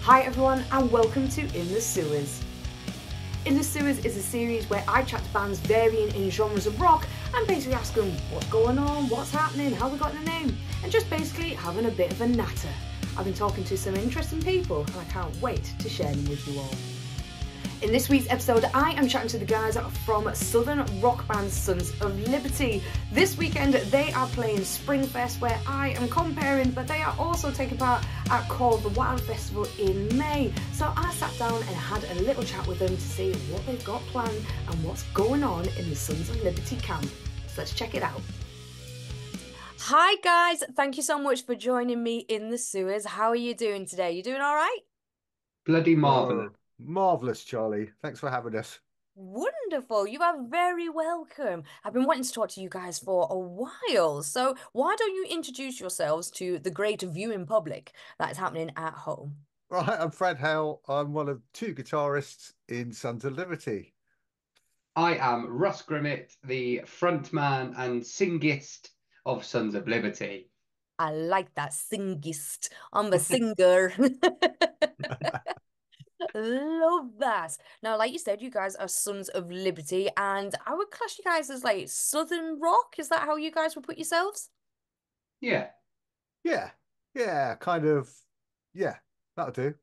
Hi everyone and welcome to In the Sewers. In the Sewers is a series where I chat to bands varying in genres of rock and basically ask them what's going on, what's happening, how we got the name, and just basically having a bit of a natter. I've been talking to some interesting people and I can't wait to share them with you all. In this week's episode, I am chatting to the guys from southern rock band Sons of Liberty. This weekend, they are playing Springfest, where I am comparing, but they are also taking part at Call the Wild Festival in May. So I sat down and had a little chat with them to see what they've got planned and what's going on in the Sons of Liberty camp. So let's check it out. Hi guys, thank you so much for joining me in the Sewers. How are you doing today? You doing all right? Bloody marvellous. Oh, marvelous, Charlie. Thanks for having us. Wonderful. You are very welcome. I've been wanting to talk to you guys for a while. So why don't you introduce yourselves to the great viewing public that is happening at home? Right, I'm Fred Hale. I'm one of two guitarists in Sons of Liberty. I am Russ Grimmett, the frontman and singist of Sons of Liberty. I like that singist. I'm a singer. Love that. Now, like you said, you guys are Sons of Liberty, and I would class you guys as like Southern rock. Is that how you guys would put yourselves? Yeah. Yeah, yeah, kind of. Yeah, that'll do.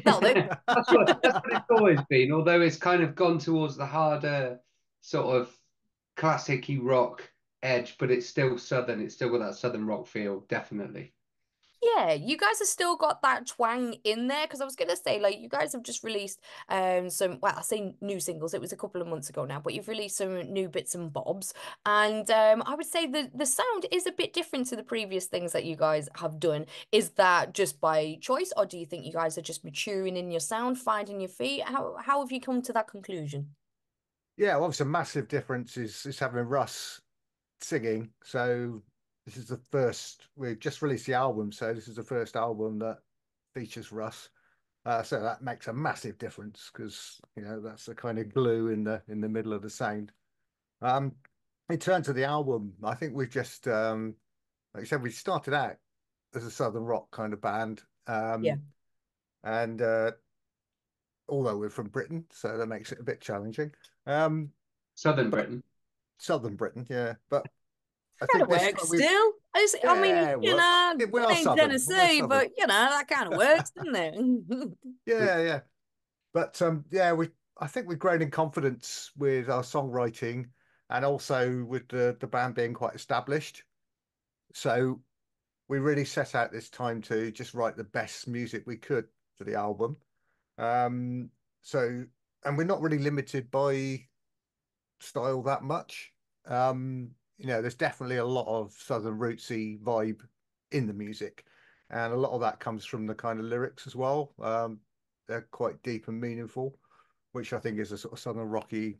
That'll do. That's what it's always been, although it's kind of gone towards the harder sort of classic-y rock edge, but it's still southern. It's still got that southern rock feel, definitely. Yeah, you guys have still got that twang in there because I was gonna say like you guys have just released some well I say new singles, it was a couple of months ago now, but you've released some new bits and bobs, and I would say the sound is a bit different to the previous things that you guys have done. Is that just by choice, or do you think you guys are just maturing in your sound, finding your feet? How have you come to that conclusion? Yeah, well, obviously, a massive difference is having Russ singing. So this is the first. We've just released the album, so this is the first album that features Russ. So that makes a massive difference because that's the kind of glue in the middle of the sound. Um, in terms of the album, I think we've just, like you said, we started out as a southern rock kind of band, Yeah. and although we're from Britain, so that makes it a bit challenging. Southern But Britain. southern Britain, yeah. But I Kind think of this works time we've, still. I mean, yeah, it works. We are ain't southern. We're Tennessee, southern. but that kind of works, doesn't it? Yeah, yeah. But yeah, I think we've grown in confidence with our songwriting and also with the band being quite established. So we really set out this time to just write the best music we could for the album. Um, so, and we're not really limited by style that much. There's definitely a lot of Southern rootsy vibe in the music, and a lot of that comes from the kind of lyrics as well. They're quite deep and meaningful, which I think is a sort of Southern rocky,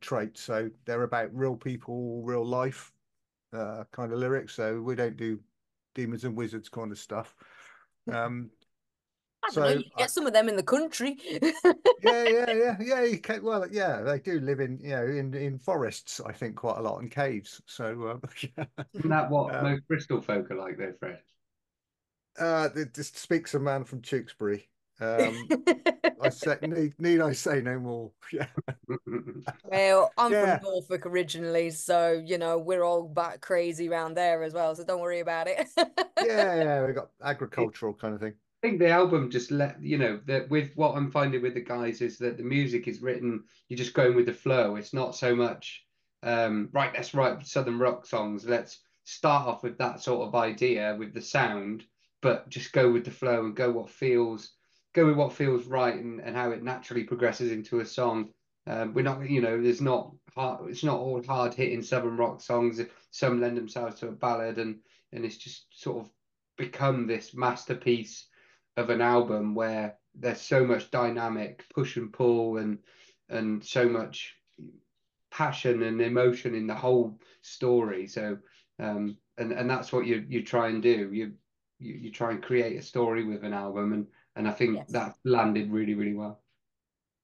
trait. So they're about real people, real life, kind of lyrics. So we don't do demons and wizards kind of stuff. Um, I don't know. so You get some of them in the country. yeah, yeah, yeah, yeah. You can, well, yeah, they do live in in forests, I think, quite a lot, and caves. So yeah. Isn't that what uh, most Bristol folk are like, though, Fred? this speaks a man from Tewkesbury. Um, I say need I say no more? Yeah, Well, I'm from yeah, Norfolk originally, so we're all back crazy around there as well. So don't worry about it. yeah, yeah. We got agricultural kind of thing. Think the album just let that with what I'm finding with the guys is that the music is written, you're just going with the flow. It's not so much right, let's write Southern rock songs. Let's start off with that sort of idea with the sound, but just go with the flow and go with what feels right and how it naturally progresses into a song. We're not, there's not hard, it's not all hard hitting Southern rock songs. Some lend themselves to a ballad and it's just sort of become this masterpiece of an album where there's so much dynamic push and pull and so much passion and emotion in the whole story. So and that's what you try and do. You try and create a story with an album and I think Yes. that landed really, really well.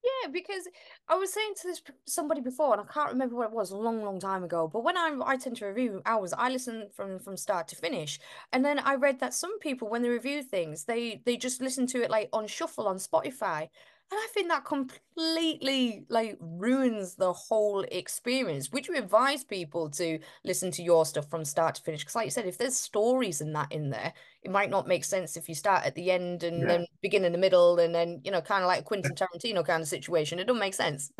Yeah, because I was saying to somebody before, and I can't remember what it was a long, long time ago. But when I tend to review hours, I listen from start to finish. And then I read that some people, when they review things, they just listen to it like on shuffle on Spotify. And I think that completely like ruins the whole experience. Would you advise people to listen to your stuff from start to finish? Because like you said, if there's stories and that in there, it might not make sense if you start at the end and Yeah. then begin in the middle and then, kind of like a Quentin Tarantino kind of situation. It don't make sense.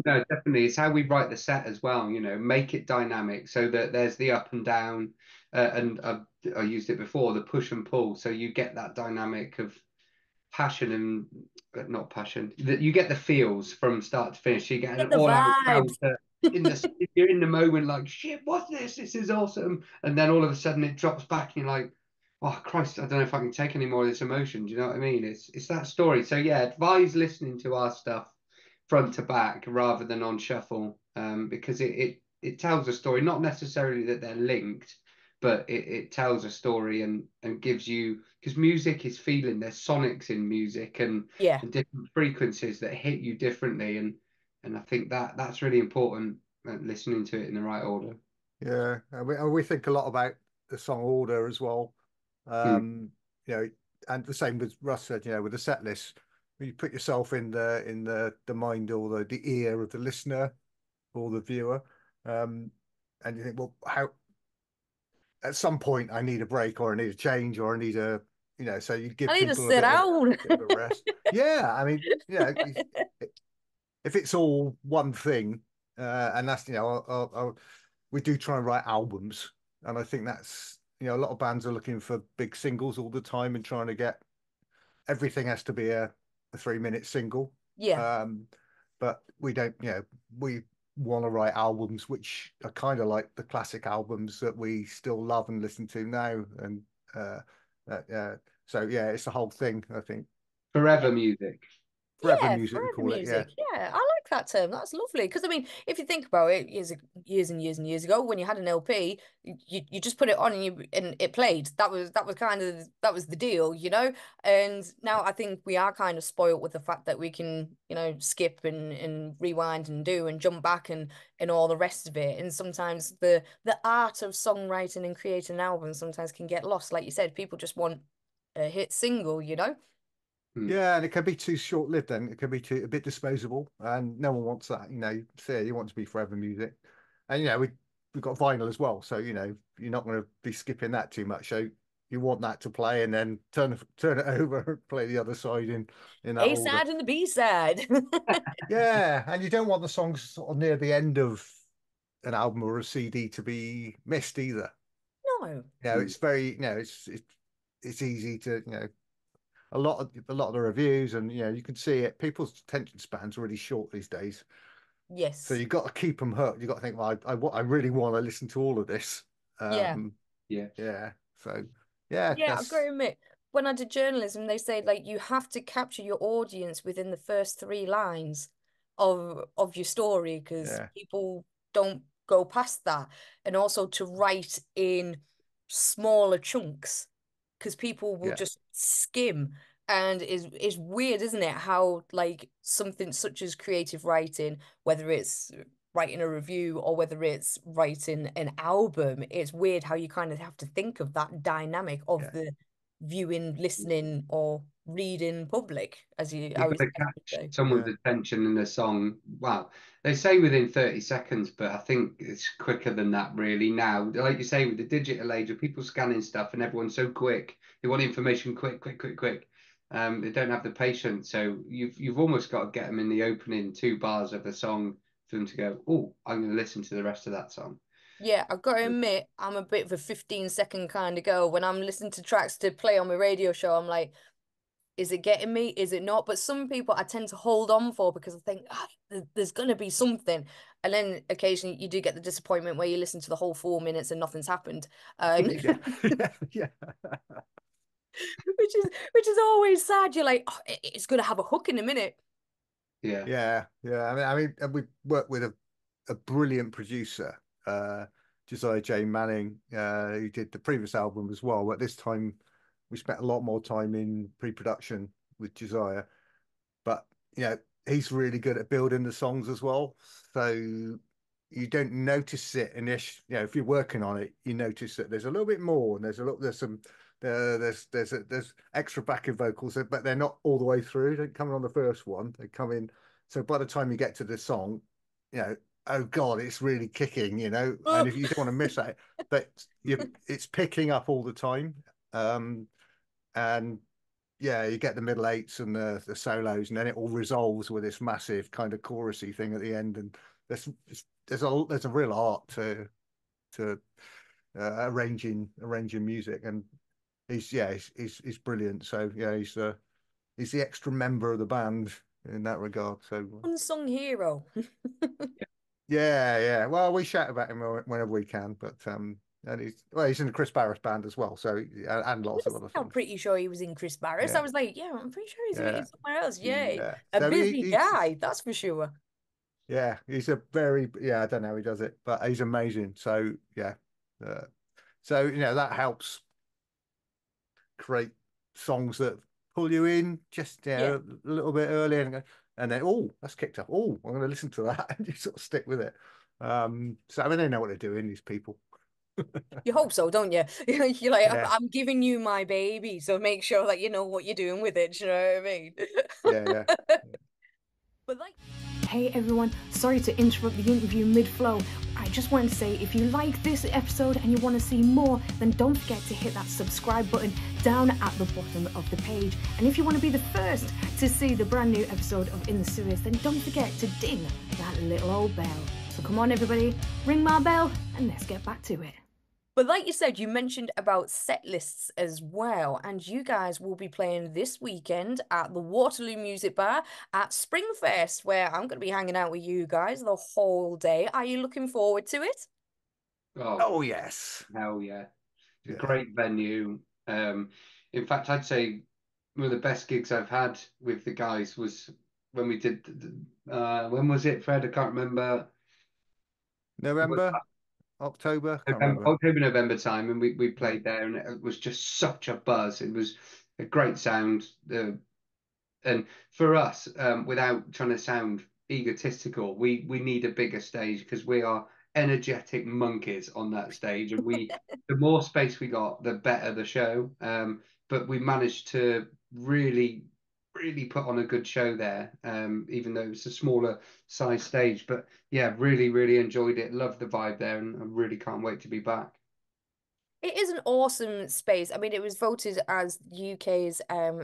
No, definitely. It's how we write the set as well, make it dynamic so that there's the up and down, and I used it before, the push and pull. So you get that dynamic of passion and not passion, that you get the feels from start to finish. You get an Get the all-out vibes. belter if you're in the moment, like, shit, what's this? This is awesome. And then all of a sudden it drops back and you're like, oh Christ, I don't know if I can take any more of this emotion. Do you know what I mean? It's that story. So yeah, advise listening to our stuff front to back rather than on shuffle, because it tells a story, not necessarily that they're linked, but it tells a story and gives you, because music is feeling, there's sonics in music Yeah. and different frequencies that hit you differently, and I think that's really important, listening to it in the right order. Yeah, and we think a lot about the song order as well. Hmm. You know, and the same with Russ said, with the set list, you put yourself in the mind or the ear of the listener or the viewer, and you think, well, how at some point I need a break or I need a change or I need a, so you give I need to people sit down. bit of a rest. Yeah, I mean, if it's all one thing, and that's, we do try and write albums, and I think that's, a lot of bands are looking for big singles all the time and trying to get everything has to be a 3 minute single. Yeah. Um, but we don't, we want to write albums which are kind of like the classic albums that we still love and listen to now. And uh, uh, so, yeah, it's the whole thing, I think. Forever music. Forever Yeah, music, we forever call it. Yeah. music. Yeah, I like that term. That's lovely. Because I mean, if you think about it, years and years and years ago, when you had an LP, you just put it on and it played. That was kind of that was the deal, you know. And now I think we are kind of spoiled with the fact that we can, skip and rewind and do and jump back and all the rest of it. And sometimes the art of songwriting and creating an album sometimes can get lost. Like you said, people just want a hit single, you know. Hmm. Yeah, and it can be too short-lived then. It can be too a bit disposable, and no one wants that. So you want to be forever music. And we've got vinyl as well, so you're not going to be skipping that too much. So you want that to play and then turn it over and play the other side in that A order. side and the B side. Yeah, and you don't want the songs sort of near the end of an album or a CD to be missed either. No. Hmm. It's very, it's easy to, a lot of the reviews, and you can see it. People's attention spans are really short these days, so Yes. you've got to keep them hooked. You've got to think, well, I really want to listen to all of this. Yeah. Um, Yeah. yeah, so yeah, Yeah, I've got to that's admit, when I did journalism, they say like you have to capture your audience within the first three lines of your story because yeah, people don't go past that. And also to write in smaller chunks because people will yeah, just skim. And is weird, isn't it? How like something such as creative writing, whether it's writing a review or whether it's writing an album, it's weird how you kind of have to think of that dynamic of yeah, the viewing, listening, or reading public, as you You've got to as you catch say. someone's yeah, attention in a song. Wow. They say within 30 seconds, but I think it's quicker than that really now. Like you say, with the digital age of people scanning stuff and everyone's so quick, they want information quick, quick, quick, quick. They don't have the patience. So you've almost got to get them in the opening 2 bars of the song for them to go, oh, I'm going to listen to the rest of that song. Yeah, I've got to admit, I'm a bit of a 15-second kind of girl. When I'm listening to tracks to play on my radio show, I'm like, is it getting me? Is it not? But some people I tend to hold on for because I think there's going to be something. And then occasionally you do get the disappointment where you listen to the whole 4 minutes and nothing's happened. yeah, yeah, yeah, Which is always sad. You're like, oh, it's going to have a hook in a minute. Yeah. yeah, yeah. I mean, and we worked with a brilliant producer, Josiah J. Manning, who did the previous album as well. But this time, we spent a lot more time in pre-production with Josiah. But he's really good at building the songs as well. So you don't notice it, and if you're working on it, you notice that there's a little bit more, and there's some there's extra backing vocals, but they're not all the way through. They don't come in on the first one. They come in. So by the time you get to the song, you know, oh God, it's really kicking, and if you don't want to miss that, but it's picking up all the time. And yeah, you get the middle eights and the solos, and then it all resolves with this massive kind of chorusy thing at the end. And there's there's a real art to arranging music, and he's brilliant. So yeah, he's the extra member of the band in that regard. So Unsung hero. yeah. Well, we shout about him whenever we can, but and he's in the Chris Barris band as well. So and lots of other I'm things. pretty sure he was in Chris Barris. I Yeah, was like, yeah, I'm pretty sure yeah, he's somewhere else. Yeah, yeah. a So busy he's guy, that's for sure. yeah, I don't know how he does it, but he's amazing. So yeah, uh, so that helps create songs that pull you in just Yeah. a little bit earlier, and then that's kicked up. Oh, I'm going to listen to that, and you sort of stick with it. So I mean, they know what they're doing, these people. You hope so, don't you? You're like, Yeah, I'm giving you my baby, so make sure that you know what you're doing with it. Do you know what I mean? yeah. But hey everyone, sorry to interrupt the interview mid-flow. I just wanted to say, if you like this episode and you want to see more, then don't forget to hit that subscribe button down at the bottom of the page. And if you want to be the first to see the brand new episode of In the Sewers, then don't forget to ding that little old bell. So come on everybody, ring my bell and let's get back to it. But like you said, you mentioned about set lists as well, and you guys will be playing this weekend at the Waterloo Music Bar at Springfest, where I'm going to be hanging out with you guys the whole day. Are you looking forward to it? Oh yes, hell yeah. It's a yeah. great venue. In fact, I'd say one of the best gigs I've had with the guys was when we did when was it, Fred? I can't remember. It was November, October, can't November, remember. October, November time, and we Yeah, played there, and it was just such a buzz. It was a great sound. And for us, without trying to sound egotistical, we need a bigger stage because we are energetic monkeys on that stage, and the more space we got, the better the show. But we managed to really put on a good show there, even though it was a smaller size stage. But yeah, really enjoyed it. Loved the vibe there, and I really can't wait to be back. It is an awesome space. I mean, it was voted as UK's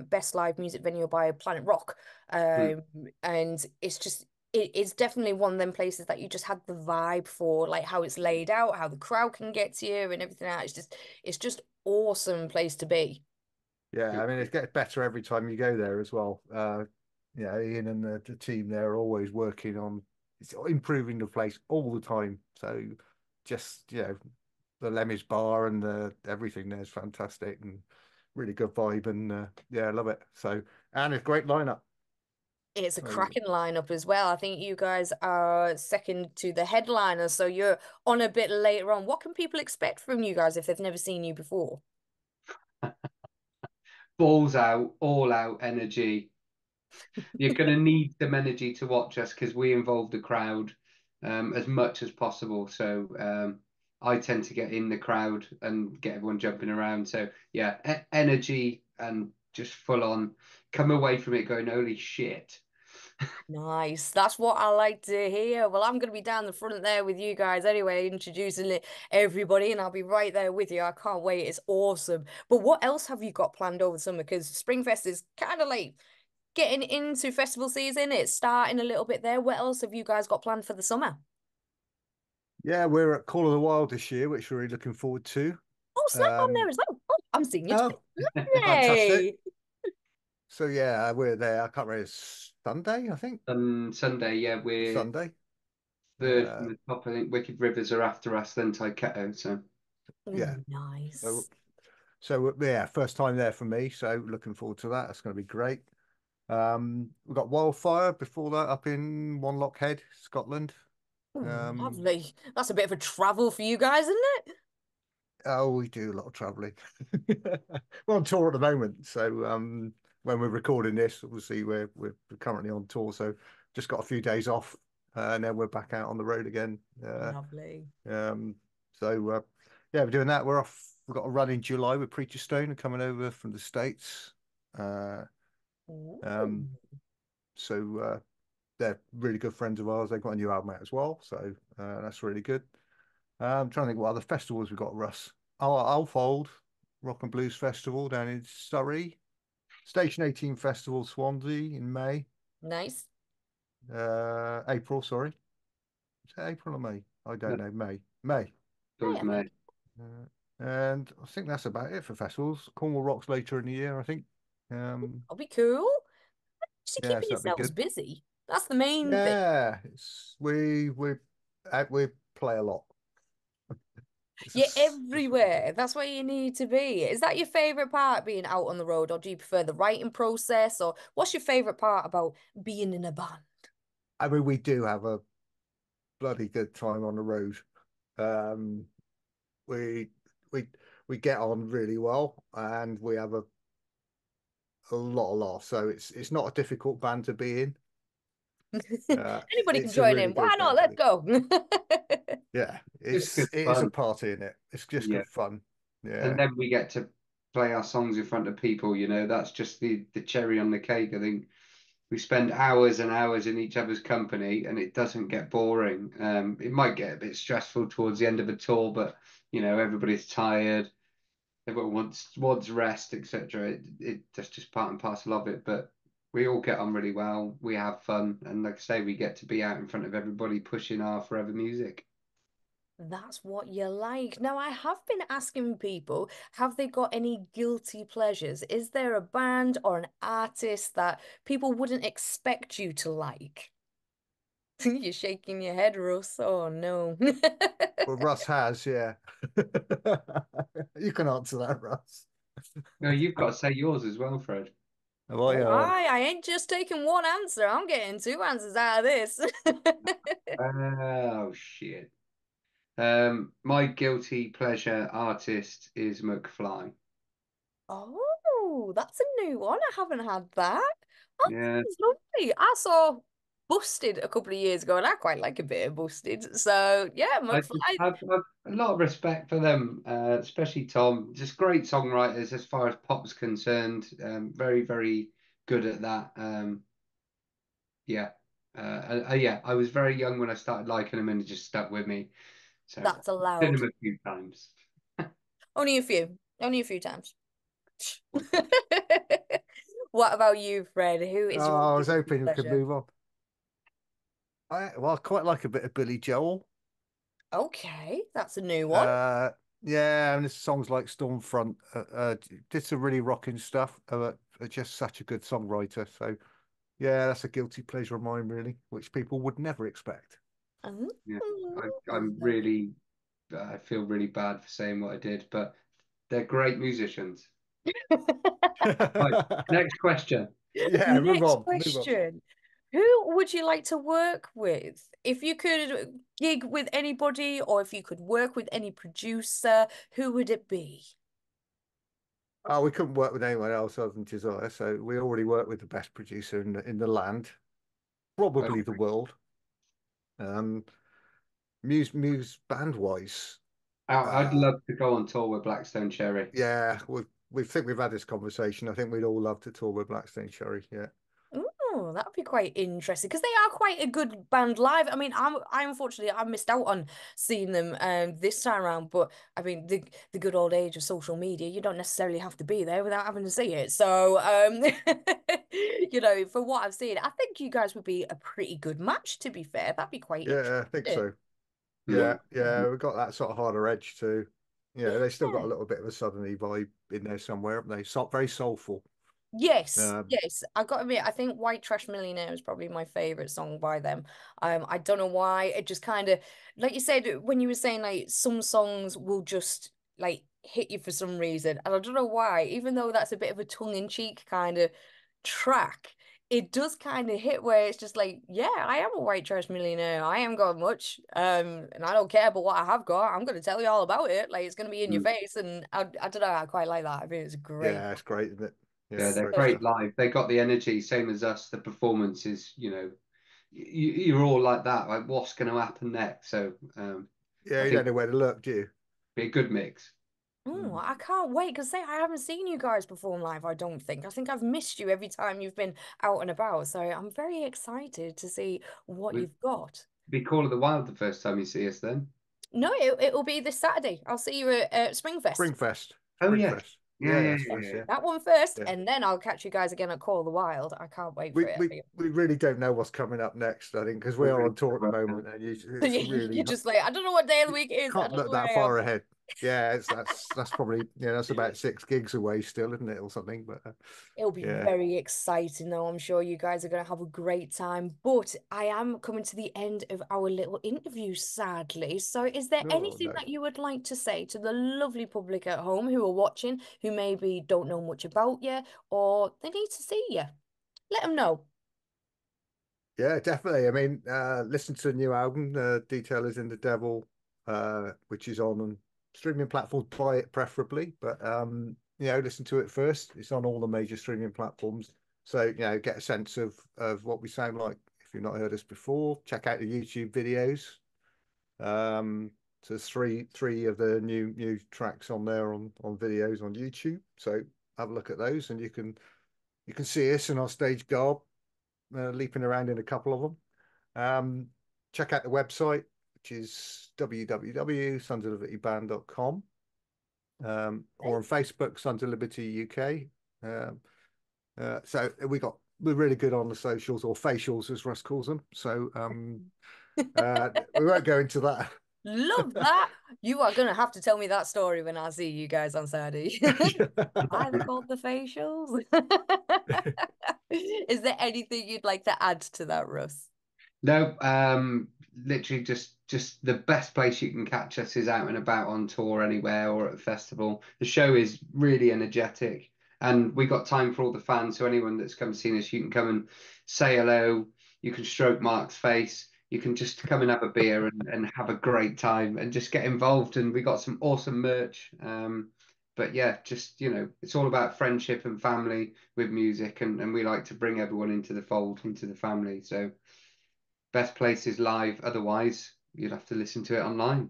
best live music venue by Planet Rock. Hmm. And it's definitely one of them places that you just had the vibe for, like how it's laid out, how the crowd can get to you and everything else. It's just awesome place to be. yeah. I mean, it gets better every time you go there as well. Ian and the team there are always working on improving the place all the time. So just the Lemmy's bar and the everything there is fantastic and really good vibe, and yeah, I love it. So and it's a great lineup. It's a So cracking lineup as well. I think you guys are second to the headliner, so you're on a bit later on. What can people expect from you guys if they've never seen you before? Balls out, all out energy. You're going to need some energy to watch us because we involve the crowd as much as possible. So I tend to get in the crowd and get everyone jumping around. So yeah, energy and just full on. Come away from it going, holy shit. Nice. That's what I like to hear. Well, I'm going to be down the front there with you guys anyway, introducing everybody, and I'll be right there with you. I can't wait. It's awesome. But what else have you got planned over the summer? Because Springfest is kind of like getting into festival season. It's starting a little bit there. What else have you guys got planned for the summer? yeah, we're at Call of the Wild this year, which we're really looking forward to. Oh, snap on there Um, as well. Oh, I'm seeing you too. oh, fantastic. Lovely. So yeah, we're there. I can't remember, it's Sunday, I think. Sunday, yeah, we're Sunday. third from the top. I think Wicked Rivers are after us, then Taiketo. So Yeah. Oh, So, nice. yeah, first time there for me. So looking forward to that. That's going to be great. We've got Wildfire before that up in One Lock Head, Scotland. Oh, Um, lovely. That's a bit of a travel for you guys, isn't it? oh, we do a lot of traveling. We're on tour at the moment, so when we're recording this, obviously we're currently on tour, so just got a few days off, and then we're back out on the road again. Lovely. Yeah, we're doing that. We're off. We've got a run in July with Preacher Stone coming over from the States. Ooh. So they're really good friends of ours. They've got a new album out as well, so that's really good. I'm trying to think what other festivals we've got, Russ. Oh, Alfold Rock and Blues Festival down in Surrey. Station 18 Festival, Swansea in May. Nice. April, sorry. Is it April or May? I don't know. May. It was May. And I think that's about it for festivals. Cornwall Rocks later in the year, I think. That'll be cool. Just Yeah, keeping so that'd be yourselves good. busy. That's the main thing. Yeah, we play a lot. You're It's what we do. everywhere. That's where you need to be. Is that your favorite part, being out on the road, or do you prefer the writing process, or what's your favorite part about being in a band? I mean, we do have a bloody good time on the road. Um, we we we get on really well, and we have a lot of laughs. So it's not a difficult band to be in. Anybody can It's a join really in. Why good not? band to Let's be. go. Yeah, It's good it is a fun. party in it. It's just Yeah. good fun. And Yeah, then we get to play our songs in front of people, you know, that's just the cherry on the cake. I think we spend hours and hours in each other's company and it doesn't get boring. It might get a bit stressful towards the end of a tour, but you know, everybody's tired, everyone wants rest, etc. That's just part and parcel of it. But we all get on really well. We have fun, and like I say, we get to be out in front of everybody pushing our forever music. That's what you like. Now, I have been asking people, have they got any guilty pleasures? Is there a band or an artist that people wouldn't expect you to like? You're shaking your head, Russ. Oh no. well, Russ has. Yeah, you can answer that, Russ. No, you've got to say yours as well, Fred. Oh yeah. Why? I ain't just taking one answer. I'm getting two answers out of this. Oh shit. My guilty pleasure artist is McFly. Oh, that's a new one. I haven't had that. Oh, Yeah, that's lovely. I saw Busted a couple of years ago, and I quite like a bit of Busted. So yeah, I just McFly. have a lot of respect for them, especially Tom. Just great songwriters as far as pop's concerned. Very, very good at that. Yeah. Yeah, I was very young when I started liking them and it just stuck with me. So, That's seen allowed. them a few times. Only a few. Only a few times. What about you, Fred? Who is your Oh, I was guilty hoping we could pleasure? move on. I quite like a bit of Billy Joel. Okay, that's a new one. Uh, yeah, and there's songs like Stormfront. Did some really rocking stuff. Just such a good songwriter. So yeah, that's a guilty pleasure of mine, really, which people would never expect. Mm, Yeah, I'm love really, I feel really bad for saying what I did, but they're great musicians. Right, next question. Yeah, move Next on, move on. question. Who would you like to work with? If you could gig with anybody, or if you could work with any producer, who would it be? Oh, we couldn't work with anyone else other than Josiah, so we already work with the best producer in the land, probably the Okay. world. Um, Muse band wise, I'd uh, love to go on tour with Blackstone Cherry. yeah, we think we've had this conversation. I think we'd all love to tour with Blackstone Cherry. Yeah, Oh, that would be quite interesting because they are quite a good band live. I mean, I unfortunately I missed out on seeing them this time around, but I mean the good old age of social media, you don't necessarily have to be there without having to see it. So for what I've seen, I think you guys would be a pretty good match, to be fair. That'd be quite yeah, I think interesting. so. Mm. Yeah, we've got that sort of harder edge too. Yeah, they still got a little bit of a southerny vibe in there somewhere, haven't they? Very soulful. Yes, Um, yes. I've got to admit, I think White Trash Millionaire is probably my favorite song by them. I don't know why. It just kind of, like you said, when you were saying like some songs will just like hit you for some reason. And I don't know why, even though that's a bit of a tongue-in-cheek kind of track, it does kind of hit where it's just like, yeah, I am a white trash millionaire. I ain't got much. And I don't care about what I have got. I'm gonna tell you all about it. Like it's gonna be in your Mm. face. And I don't know, I quite like that. I think it's great. yeah, it's great, isn't it? Yeah, Yeah, they're great great stuff. live. They got the energy, same as us. The performance is, you're all like that. Like, what's going to happen next? So Yeah, I you think don't know where to look, do you? it'll be a good mix. Oh, Mm. I can't wait because I haven't seen you guys perform live, I don't think. I think I've missed you every time you've been out and about. So I'm very excited to see what We'd you've got. be Call of the Wild the first time you see us then. No, it'll be this Saturday. I'll see you at Springfest. Springfest. Oh, yes. Springfest. Yeah, Yeah, yeah, that's yeah, this, yeah. yeah. That one first, Yeah. and then I'll catch you guys again at Call of the Wild. I can't wait for We, it. we, we really don't know what's coming up next, I think, because we We're are really on tour at the well now. moment, and it's really You're just like, I don't know what day of the you week it is. I can't don't know look where that I am. far ahead. Yeah, that's probably that's about 6 gigs away still, isn't it, or something? But It'll be yeah, very exciting, though. I'm sure you guys are going to have a great time. But I am coming to the end of our little interview, sadly. So, is there oh anything no, that you would like to say to the lovely public at home who are watching, who maybe don't know much about you, or they need to see you? Let them know. yeah, definitely. I mean, listen to the new album, Detail is in the Devil, which is on streaming platforms. Buy it preferably, but listen to it first. It's on all the major streaming platforms, so get a sense of what we sound like. If you've not heard us before, check out the YouTube videos. So there's three of the new tracks on there on videos on YouTube. So have a look at those, and you can see us in our stage garb, leaping around in a couple of them. Check out the website, which is www.sonsoflibertyband.com, or on Facebook, Sons of Liberty UK. So we're really good on the socials, or facials as Russ calls them. So we won't go into that. Love that. You are going to have to tell me that story when I see you guys on Saturday. Why are they called the facials? Is there anything you'd like to add to that, Russ? No, literally just the best place you can catch us is out and about on tour anywhere or at a festival. The show is really energetic, and we got time for all the fans. So anyone that's come seen us, you can come and say hello. You can stroke Mark's face. You can just come and have a beer and have a great time and just get involved. And we got some awesome merch. But yeah, just it's all about friendship and family with music, and we like to bring everyone into the fold, into the family. So best place is live. Otherwise, you'd have to listen to it online.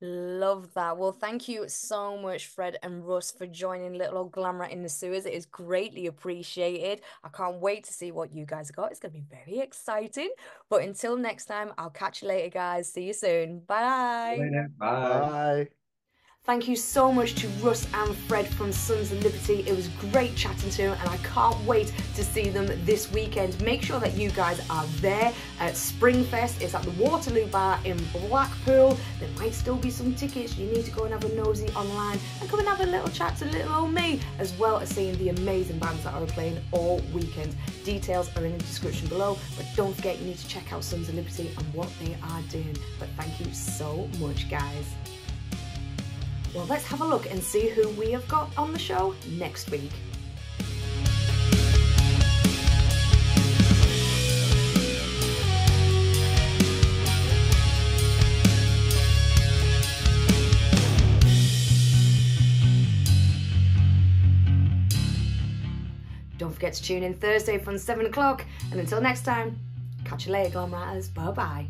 Love that. Well, thank you so much, Fred and Russ, for joining Little Old Glamrat in the Sewers. It is greatly appreciated. I can't wait to see what you guys got. It's going to be very exciting. But until next time, I'll catch you later, guys. See you soon. Bye. Later. Bye. Bye. Thank you so much to Russ and Fred from Sons of Liberty. It was great chatting to them, and I can't wait to see them this weekend. Make sure that you guys are there at Springfest. It's at the Waterloo Bar in Blackpool. There might still be some tickets. You need to go and have a nosy online and come and have a little chat to little old me, as well as seeing the amazing bands that are playing all weekend. Details are in the description below, but don't forget you need to check out Sons of Liberty and what they are doing. But thank you so much, guys. Well, let's have a look and see who we have got on the show next week. Don't forget to tune in Thursday from 7 o'clock. And until next time, catch you later, Glamratters. Bye-bye.